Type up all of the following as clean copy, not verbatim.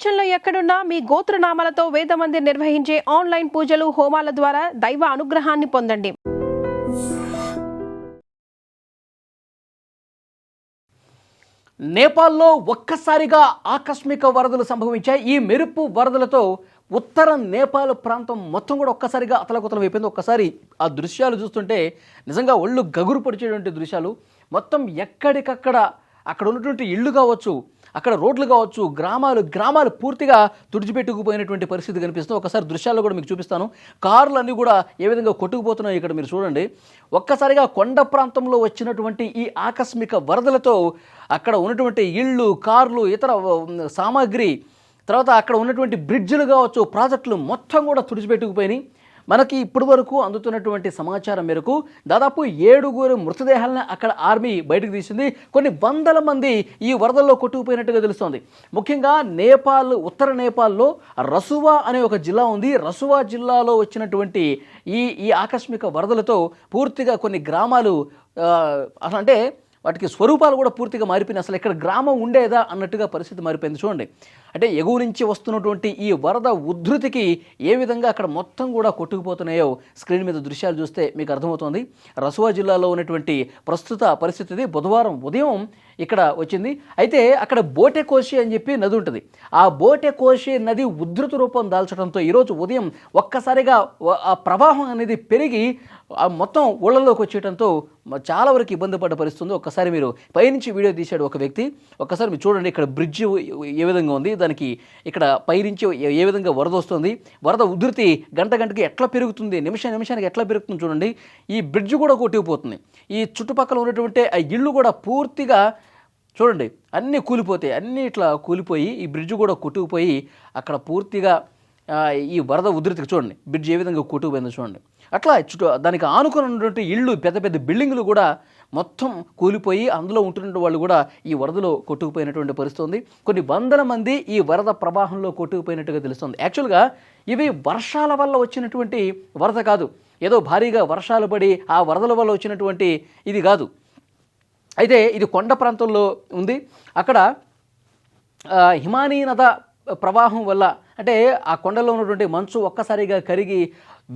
ప్రపంచంలో ఎక్కడున్నా మీ గోత్రనామాలతో వేదమందిర్ నిర్వహించే ఆన్లైన్ పూజలు హోమాల ద్వారా దైవ అనుగ్రహాన్ని పొందండి. నేపాల్లో ఒక్కసారిగా ఆకస్మిక వరదలు సంభవించాయి. ఈ మెరుపు వరదలతో ఉత్తర నేపాల్ ప్రాంతం మొత్తం కూడా ఒక్కసారిగా అతలకుతలం అయిపోయింది. ఒక్కసారి ఆ దృశ్యాలు చూస్తుంటే నిజంగా ఒళ్ళు గగురు పొడిచేటువంటి దృశ్యాలు. మొత్తం ఎక్కడికక్కడ అక్కడ ఉన్నటువంటి ఇళ్ళు కావచ్చు, అక్కడ రోడ్లు కావచ్చు, గ్రామాలు పూర్తిగా తుడిచిపెట్టుకుపోయినటువంటి పరిస్థితి కనిపిస్తుంది. ఒకసారి దృశ్యాల్లో కూడా మీకు చూపిస్తాను. కార్లు అన్నీ కూడా ఏ విధంగా కొట్టుకుపోతున్నాయి ఇక్కడ మీరు చూడండి. ఒక్కసారిగా కొండ ప్రాంతంలో వచ్చినటువంటి ఈ ఆకస్మిక వరదలతో అక్కడ ఉన్నటువంటి ఇళ్ళు, కార్లు, ఇతర సామాగ్రి, తర్వాత అక్కడ ఉన్నటువంటి బ్రిడ్జ్లు కావచ్చు, ప్రాజెక్టులు మొత్తం కూడా తుడిచిపెట్టుకుపోయినాయి. మనకి ఇప్పటి వరకు అందుతున్నటువంటి సమాచారం మేరకు దాదాపు 7 మృతదేహాలను అక్కడ ఆర్మీ బయటకు తీసింది. కొన్ని వందల మంది ఈ వరదల్లో కొట్టుకుపోయినట్టుగా తెలుస్తోంది. ముఖ్యంగా ఉత్తర నేపాల్లో రసువా అనే ఒక జిల్లా ఉంది. రసువా జిల్లాలో వచ్చినటువంటి ఈ ఆకస్మిక వరదలతో పూర్తిగా కొన్ని గ్రామాలు అంటే వాటికి స్వరూపాలు కూడా పూర్తిగా మారిపోయినాయి. అసలు ఇక్కడ గ్రామం ఉండేదా అన్నట్టుగా పరిస్థితి మారిపోయింది. చూడండి, అంటే ఎగువ నుంచి వస్తున్నటువంటి ఈ వరద ఉధృతికి ఏ విధంగా అక్కడ మొత్తం కూడా కొట్టుకుపోతున్నాయో స్క్రీన్ మీద దృశ్యాలు చూస్తే మీకు అర్థమవుతుంది. రసువా జిల్లాలో ఉన్నటువంటి ప్రస్తుత పరిస్థితి బుధవారం ఉదయం ఇక్కడ వచ్చింది. అయితే అక్కడ బోటెకోషి అని చెప్పి నది ఉంటుంది. ఆ బోటెకోషి నది ఉధృత రూపం దాల్చడంతో ఈరోజు ఉదయం ఒక్కసారిగా ఆ ప్రవాహం అనేది పెరిగి మొత్తం ఊళ్ళలోకి వచ్చేయడంతో చాలా వరకు ఇబ్బంది పడ్డ పరిస్థితుంది. ఒక్కసారి మీరు పైనుంచి వీడియో తీశాడు ఒక వ్యక్తి. ఒక్కసారి మీరు చూడండి, ఇక్కడ బ్రిడ్జ్ ఏ విధంగా ఉంది, దానికి ఇక్కడ పైనుంచి ఏ విధంగా వరద వస్తుంది, వరద ఉధృతి గంటకి ఎట్లా పెరుగుతుంది, నిమిషానికి ఎట్లా పెరుగుతుంది చూడండి. ఈ బ్రిడ్జ్ కూడా కొట్టుకుపోతుంది. ఈ చుట్టుపక్కల ఉన్నటువంటి ఆ ఇళ్ళు కూడా పూర్తిగా చూడండి అన్నీ కూలిపోతాయి. అన్నీ ఇట్లా కూలిపోయి ఈ బ్రిడ్జ్ కూడా కొట్టుకుపోయి అక్కడ పూర్తిగా ఈ వరద ఉధృతికి చూడండి బ్రిడ్జ్ ఏ విధంగా కొట్టుకుపోయిందో చూడండి. అట్లా దానికి ఆనుకుని ఉన్నటువంటి ఇళ్ళు, పెద్ద బిల్డింగులు కూడా మొత్తం కూలిపోయి అందులో ఉంటున్న వాళ్ళు కూడా ఈ వరదలో కొట్టుకుపోయినటువంటి పరిస్థితి ఉంది. కొన్ని వందల మంది ఈ వరద ప్రవాహంలో కొట్టుకుపోయినట్టుగా తెలుస్తుంది. యాక్చువల్గా ఇవి వర్షాల వల్ల వచ్చినటువంటి వరద కాదు, ఏదో భారీగా వర్షాలు పడి ఆ వరదల వల్ల వచ్చినటువంటి ఇది కాదు. అయితే ఇది కొండ ప్రాంతంలో ఉంది. అక్కడ హిమానీ నద ప్రవాహం వల్ల అంటే ఆ కొండలో ఉన్నటువంటి మంచు ఒక్కసారిగా కరిగి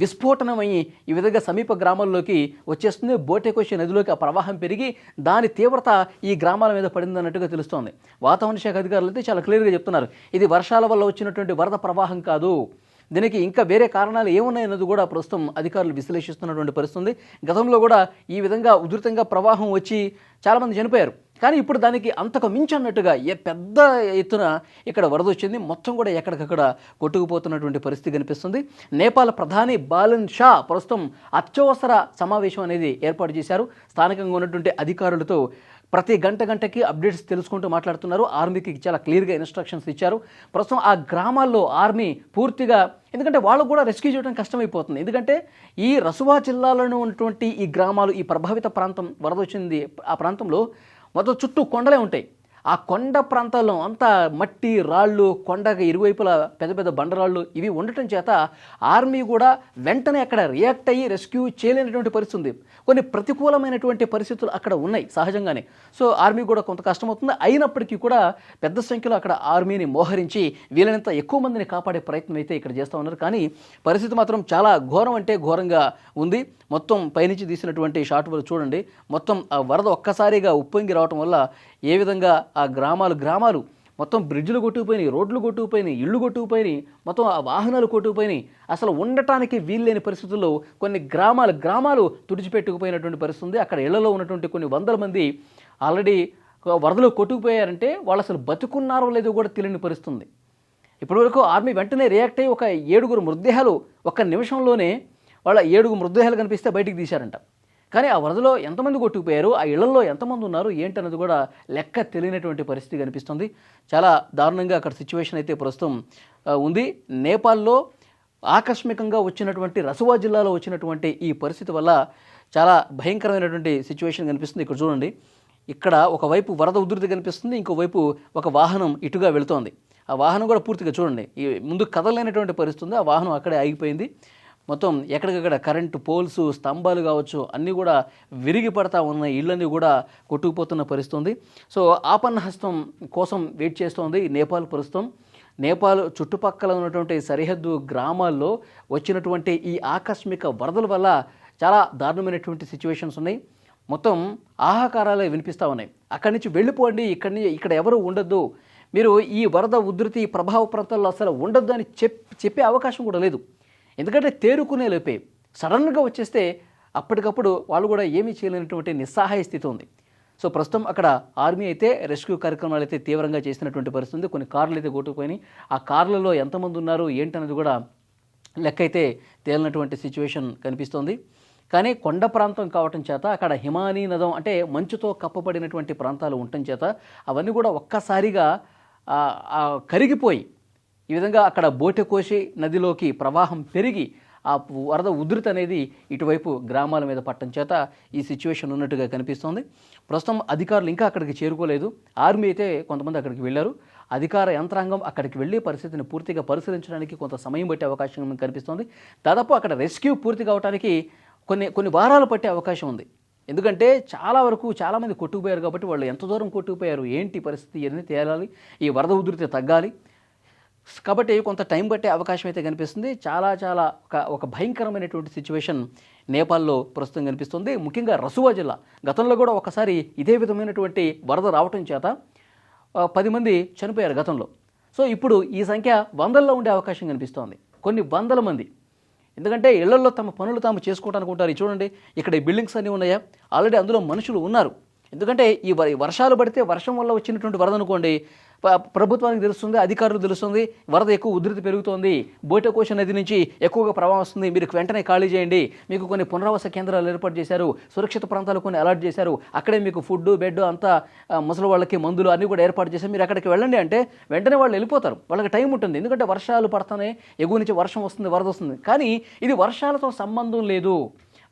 విస్ఫోటనమయ్యి ఈ విధంగా సమీప గ్రామాల్లోకి వచ్చేస్తుంది. బోటెకోషి నదిలోకి ఆ ప్రవాహం పెరిగి దాని తీవ్రత ఈ గ్రామాల మీద పడింది అన్నట్టుగా తెలుస్తోంది. వాతావరణ శాఖ అధికారులు అయితే చాలా క్లియర్గా చెప్తున్నారు, ఇది వర్షాల వల్ల వచ్చినటువంటి వరద ప్రవాహం కాదు, దీనికి ఇంకా వేరే కారణాలు ఏమున్నాయన్నది కూడా ప్రస్తుతం అధికారులు విశ్లేషిస్తున్నటువంటి పరిస్థితి. గతంలో కూడా ఈ విధంగా ఉధృతంగా ప్రవాహం వచ్చి చాలామంది చనిపోయారు. కానీ ఇప్పుడు దానికి అంతకు మించి అన్నట్టుగా పెద్ద ఎత్తున ఇక్కడ వరద వచ్చింది. మొత్తం కూడా ఎక్కడికక్కడ కొట్టుకుపోతున్నటువంటి పరిస్థితి కనిపిస్తుంది. నేపాల్ ప్రధాని బాలన్ షా ప్రస్తుతం అత్యవసర సమావేశం అనేది ఏర్పాటు చేశారు. స్థానికంగా ఉన్నటువంటి అధికారులతో ప్రతి గంటకి అప్డేట్స్ తెలుసుకుంటూ మాట్లాడుతున్నారు. ఆర్మీకి చాలా క్లియర్గా ఇన్స్ట్రక్షన్స్ ఇచ్చారు. ప్రస్తుతం ఆ గ్రామాల్లో ఆర్మీ పూర్తిగా, ఎందుకంటే వాళ్ళకు కూడా రెస్క్యూ చేయడం కష్టమైపోతుంది. ఎందుకంటే ఈ రసువా జిల్లాలో ఉన్నటువంటి ఈ గ్రామాలు, ఈ ప్రభావిత ప్రాంతం వరద వచ్చింది, ఆ ప్రాంతంలో మొత్తం చుట్టూ కొండలే ఉంటాయి. ఆ కొండ ప్రాంతాల్లో అంతా మట్టి, రాళ్ళు, కొండకి ఇరువైపుల పెద్ద బండరాళ్ళు ఇవి ఉండటం చేత ఆర్మీ కూడా వెంటనే అక్కడ రియాక్ట్ అయ్యి రెస్క్యూ చేయలేనటువంటి పరిస్థితి ఉంది. కొన్ని ప్రతికూలమైనటువంటి పరిస్థితులు అక్కడ ఉన్నాయి సహజంగానే. సో ఆర్మీ కూడా కొంత కష్టమవుతుంది. అయినప్పటికీ కూడా పెద్ద సంఖ్యలో అక్కడ ఆర్మీని మోహరించి వీలైనంత ఎక్కువ మందిని కాపాడే ప్రయత్నం అయితే ఇక్కడ చేస్తూ ఉన్నారు. కానీ పరిస్థితి మాత్రం చాలా ఘోరం అంటే ఘోరంగా ఉంది. మొత్తం పైనుంచి తీసినటువంటి షాట్ వల్ల చూడండి, మొత్తం ఆ వరద ఒక్కసారిగా ఉప్పొంగి రావటం వల్ల ఏ విధంగా ఆ గ్రామాలు మొత్తం బ్రిడ్జ్లు కొట్టుకుపోయినాయి, రోడ్లు కొట్టుకుపోయినాయి, ఇళ్ళు కొట్టుకుపోయినాయి, మొత్తం ఆ వాహనాలు కొట్టుకుపోయినాయి. అసలు ఉండటానికి వీల్లేని పరిస్థితుల్లో కొన్ని గ్రామాలు తుడిచిపెట్టుకుపోయినటువంటి పరిస్థితి ఉంది. అక్కడ ఇళ్లలో ఉన్నటువంటి కొన్ని వందల మంది ఆల్రెడీ వరదలో కొట్టుకుపోయారంటే వాళ్ళు అసలు బతుకున్నారో లేదో కూడా తెలియని పరిస్థితుంది. ఇప్పటివరకు ఆర్మీ వెంటనే రియాక్ట్ అయ్యి ఒక 7 మృతదేహాలు ఒక్క నిమిషంలోనే వాళ్ళ 7 మృతదేహాలు కనిపిస్తే బయటికి తీశారంట. కానీ ఆ వరదలో ఎంతమంది కొట్టుకుపోయారు, ఆ ఇళ్లలో ఎంతమంది ఉన్నారు ఏంటన్నది కూడా లెక్క తెలియనటువంటి పరిస్థితి కనిపిస్తుంది. చాలా దారుణంగా అక్కడ సిచ్యువేషన్ అయితే ప్రస్తుతం ఉంది. నేపాల్లో ఆకస్మికంగా వచ్చినటువంటి రసువా జిల్లాలో వచ్చినటువంటి ఈ పరిస్థితి వల్ల చాలా భయంకరమైనటువంటి సిచ్యువేషన్ కనిపిస్తుంది. ఇక్కడ చూడండి, ఇక్కడ ఒకవైపు వరద ఉధృతి కనిపిస్తుంది, ఇంకోవైపు ఒక వాహనం ఇటుగా వెళుతోంది. ఆ వాహనం కూడా పూర్తిగా చూడండి ఈ ముందు కదలలేనటువంటి పరిస్థితి ఉంది. ఆ వాహనం అక్కడే ఆగిపోయింది. మొత్తం ఎక్కడికక్కడ కరెంటు పోల్స్, స్తంభాలు కావచ్చు అన్నీ కూడా విరిగి పడతా ఉన్నాయి. ఇళ్ళన్నీ కూడా కొట్టుకుపోతున్న పరిస్థితి ఉంది. సో ఆపన్న హస్తం కోసం వెయిట్ చేస్తోంది నేపాల్ ప్రస్తుతం. నేపాల్ చుట్టుపక్కల ఉన్నటువంటి సరిహద్దు గ్రామాల్లో వచ్చినటువంటి ఈ ఆకస్మిక వరదల వల్ల చాలా దారుణమైనటువంటి సిచ్యువేషన్స్ ఉన్నాయి. మొత్తం ఆహాకారాలే వినిపిస్తూ ఉన్నాయి. అక్కడి నుంచి వెళ్ళిపోండి, ఇక్కడ ఎవరు ఉండొద్దు, మీరు ఈ వరద ఉధృతి ప్రభావ ప్రాంతాల్లో అసలు ఉండొద్దు అని చెప్పే అవకాశం కూడా లేదు. ఎందుకంటే తేరుకునే లోపే సడన్గా వచ్చేస్తే అప్పటికప్పుడు వాళ్ళు కూడా ఏమీ చేయలేనటువంటి నిస్సహాయ స్థితి ఉంది. సో ప్రస్తుతం అక్కడ ఆర్మీ అయితే రెస్క్యూ కార్యక్రమాలు అయితే తీవ్రంగా చేసినటువంటి పరిస్థితి ఉంది. కొన్ని కార్లు అయితే కొట్టుకుపోయినాయి. ఆ కార్లలో ఎంతమంది ఉన్నారు ఏంటనేది కూడా లెక్క అయితే తేలినటువంటి సిచ్యువేషన్ కనిపిస్తోంది. కానీ కొండ ప్రాంతం కావటం చేత అక్కడ హిమానీ నదం అంటే మంచుతో కప్పబడినటువంటి ప్రాంతాలు ఉండటం చేత అవన్నీ కూడా ఒక్కసారిగా కరిగిపోయి ఈ విధంగా అక్కడ బోటెకోషి నదిలోకి ప్రవాహం పెరిగి ఆ వరద ఉధృతి అనేది ఇటువైపు గ్రామాల మీద పట్టడం చేత ఈ సిచ్యువేషన్ ఉన్నట్టుగా కనిపిస్తోంది. ప్రస్తుతం అధికారులు ఇంకా అక్కడికి చేరుకోలేదు. ఆర్మీ అయితే కొంతమంది అక్కడికి వెళ్ళారు. అధికార యంత్రాంగం అక్కడికి వెళ్ళి పరిస్థితిని పూర్తిగా పరిశీలించడానికి కొంత సమయం పట్టే అవకాశం కనిపిస్తోంది. దాదాపు అక్కడ రెస్క్యూ పూర్తి కావడానికి కొన్ని వారాలు పట్టే అవకాశం ఉంది. ఎందుకంటే చాలామంది కొట్టుకుపోయారు కాబట్టి వాళ్ళు ఎంత దూరం కొట్టుకుపోయారు, ఏంటి పరిస్థితి, ఇవన్నీ తేలాలి, ఈ వరద ఉధృతి తగ్గాలి. కాబట్టి కొంత టైం పట్టే అవకాశం అయితే కనిపిస్తుంది. చాలా ఒక భయంకరమైనటువంటి సిచ్యువేషన్ నేపాల్లో ప్రస్తుతం కనిపిస్తుంది. ముఖ్యంగా రసువా జిల్లా గతంలో కూడా ఒకసారి ఇదే విధమైనటువంటి వరద రావటం చేత 10 మంది చనిపోయారు గతంలో. సో ఇప్పుడు ఈ సంఖ్య వందల్లో ఉండే అవకాశం కనిపిస్తోంది. కొన్ని వందల మంది. ఎందుకంటే ఇళ్లలో తమ పనులు తాము చేసుకోవడానికి ఉంటారు. చూడండి, ఇక్కడ ఈ బిల్డింగ్స్ అన్నీ ఉన్నాయా, ఆల్రెడీ అందులో మనుషులు ఉన్నారు. ఎందుకంటే ఈ వర్షాలు పడితే వర్షం వల్ల వచ్చినటువంటి వరద అనుకోండి, ప్రభుత్వానికి తెలుస్తుంది, అధికారులకు తెలుస్తుంది, వరద ఎక్కువ ఉధృతి పెరుగుతోంది, బోటెకోషి నది నుంచి ఎక్కువగా ప్రవాహం వస్తుంది, మీరు వెంటనే ఖాళీ చేయండి, మీకు కొన్ని పునరావాస కేంద్రాలు ఏర్పాటు చేశారు, సురక్షిత ప్రాంతాలు కొన్ని అలాట్ చేశారు, అక్కడే మీకు ఫుడ్ బెడ్ అంతా ముసలి వాళ్ళకి మందులు అన్నీ కూడా ఏర్పాటు చేశారు, మీరు అక్కడికి వెళ్ళండి అంటే వెంటనే వాళ్ళు వెళ్ళిపోతారు. వాళ్ళకి టైం ఉంటుంది. ఎందుకంటే వర్షాలు పడతానే, ఎగువ నుంచి వర్షం వస్తుంది, వరద వస్తుంది. కానీ ఇది వర్షాలతో సంబంధం లేదు,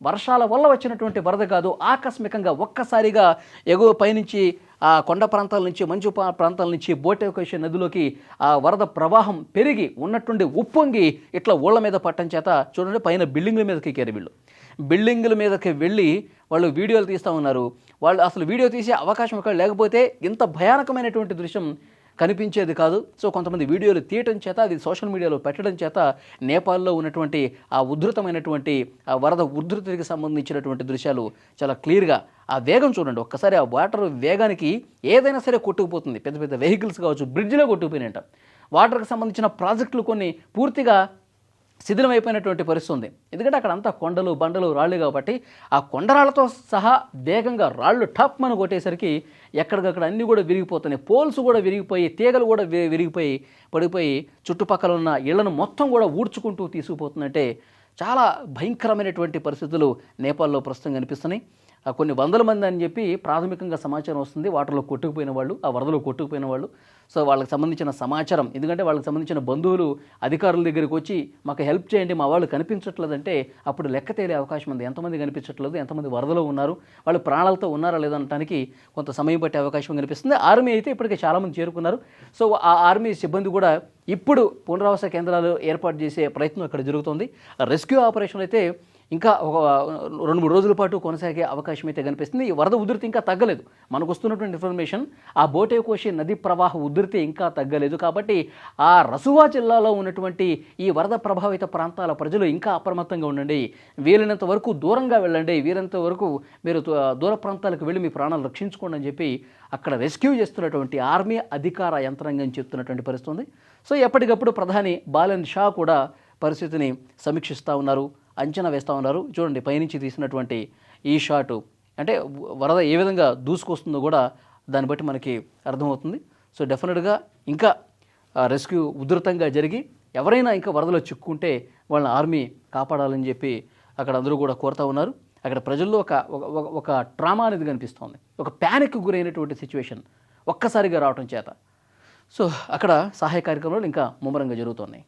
వర్షాల వల్ల వచ్చినటువంటి వరద కాదు. ఆకస్మికంగా ఒక్కసారిగా ఎగువ పైనుంచి ఆ కొండ ప్రాంతాల నుంచి, మంచు ప్రాంతాల నుంచి బోటెకోషి నదిలోకి ఆ వరద ప్రవాహం పెరిగి ఉన్నట్టుండి ఉప్పొంగి ఇట్లా ఊళ్ళ మీద పట్టం చేత చూడండి, పైన బిల్డింగుల మీదకి ఎక్కారు వీళ్ళు. బిల్డింగుల మీదకి వెళ్ళి వాళ్ళు వీడియోలు తీస్తూ ఉన్నారు. వాళ్ళు అసలు వీడియో తీసే అవకాశం ఇక్కడ లేకపోతే ఇంత భయానకమైనటువంటి దృశ్యం కనిపించేది కాదు. సో కొంతమంది వీడియోలు తీయటం చేత, అది సోషల్ మీడియాలో పెట్టడం చేత నేపాల్లో ఉన్నటువంటి ఆ ఉధృతమైనటువంటి ఆ వరద ఉధృతికి సంబంధించినటువంటి దృశ్యాలు చాలా క్లియర్గా, ఆ వేగం చూడండి ఒక్కసారి, ఆ వాటర్ వేగానికి ఏదైనా సరే కొట్టుకుపోతుంది. పెద్ద పెద్ద వెహికల్స్ కావచ్చు, బ్రిడ్జ్లో కొట్టుకుపోయినట్ట. వాటర్కి సంబంధించిన ప్రాజెక్టులు కొన్ని పూర్తిగా శిథిలమైపోయినటువంటి పరిస్థితి ఉంది. ఎందుకంటే అక్కడ అంతా కొండలు బండలు రాళ్ళు కాబట్టి ఆ కొండరాళ్లతో సహా వేగంగా రాళ్ళు టప్ మన కొట్టేసరికి ఎక్కడికక్కడ అన్నీ కూడా విరిగిపోతున్నాయి. పోల్స్ కూడా విరిగిపోయి, తీగలు కూడా విరిగిపోయి పడిపోయి చుట్టుపక్కల ఉన్న ఇళ్లను మొత్తం కూడా ఊడ్చుకుంటూ తీసుకుపోతుందంటే చాలా భయంకరమైనటువంటి పరిస్థితులు నేపాల్లో ప్రస్తుతం కనిపిస్తున్నాయి. కొన్ని వందల మంది అని చెప్పి ప్రాథమికంగా సమాచారం వస్తుంది, వాటర్లో కొట్టుకుపోయిన వాళ్ళు, ఆ వరదలో కొట్టుకుపోయిన వాళ్ళు. సో వాళ్ళకి సంబంధించిన సమాచారం, ఎందుకంటే వాళ్ళకి సంబంధించిన బంధువులు అధికారుల దగ్గరికి వచ్చి మాకు హెల్ప్ చేయండి, మా వాళ్ళు కనిపించట్లేదంటే అప్పుడు లెక్క తేలే అవకాశం ఉంది. ఎంతమంది కనిపించట్లేదు, ఎంతమంది వరదలో ఉన్నారు, వాళ్ళు ప్రాణాలతో ఉన్నారా లేదనడానికి కొంత సమయం పట్టే అవకాశం కనిపిస్తుంది. ఆర్మీ అయితే ఇప్పటికే చాలామంది చేరుకున్నారు. సో ఆ ఆర్మీ సిబ్బంది కూడా ఇప్పుడు పునరావాస కేంద్రాలు ఏర్పాటు చేసే ప్రయత్నం ఇక్కడ జరుగుతుంది. రెస్క్యూ ఆపరేషన్ అయితే ఇంకా ఒక 2-3 రోజుల పాటు కొనసాగే అవకాశం అయితే కనిపిస్తుంది. ఈ వరద ఉధృతి ఇంకా తగ్గలేదు. మనకు వస్తున్నటువంటి ఇన్ఫర్మేషన్, ఆ బోటెకోషి నది ప్రవాహ ఉధృతి ఇంకా తగ్గలేదు. కాబట్టి ఆ రసువా జిల్లాలో ఉన్నటువంటి ఈ వరద ప్రభావిత ప్రాంతాల ప్రజలు ఇంకా అప్రమత్తంగా ఉండండి, వీలైనంత వరకు దూరంగా వెళ్ళండి, వీలైనంత వరకు మీరు దూర ప్రాంతాలకు వెళ్ళి మీ ప్రాణాలు రక్షించుకోండి అని చెప్పి అక్కడ రెస్క్యూ చేస్తున్నటువంటి ఆర్మీ అధికార యంత్రాంగం చెప్తున్నటువంటి పరిస్థితి ఉంది. సో ఎప్పటికప్పుడు ప్రధాని బాలన్ షా కూడా పరిస్థితిని సమీక్షిస్తూ ఉన్నారు, అంచనా వేస్తూ ఉన్నారు. చూడండి, పైనుంచి తీసినటువంటి ఈ షాటు, అంటే వరద ఏ విధంగా దూసుకొస్తుందో కూడా దాన్ని బట్టి మనకి అర్థమవుతుంది. సో డెఫినెట్గా ఇంకా రెస్క్యూ ఉధృతంగా జరిగి ఎవరైనా ఇంకా వరదలో చిక్కుంటే వాళ్ళని ఆర్మీ కాపాడాలని చెప్పి అక్కడ అందరూ కూడా కోరుతూ ఉన్నారు. అక్కడ ప్రజల్లో ఒక ట్రామా అనేది కనిపిస్తోంది, ఒక ప్యానిక్ గురైనటువంటి సిచ్యువేషన్ ఒక్కసారిగా రావటం చేత. సో అక్కడ సహాయ కార్యక్రమాలు ఇంకా ముమ్మరంగా జరుగుతున్నాయి.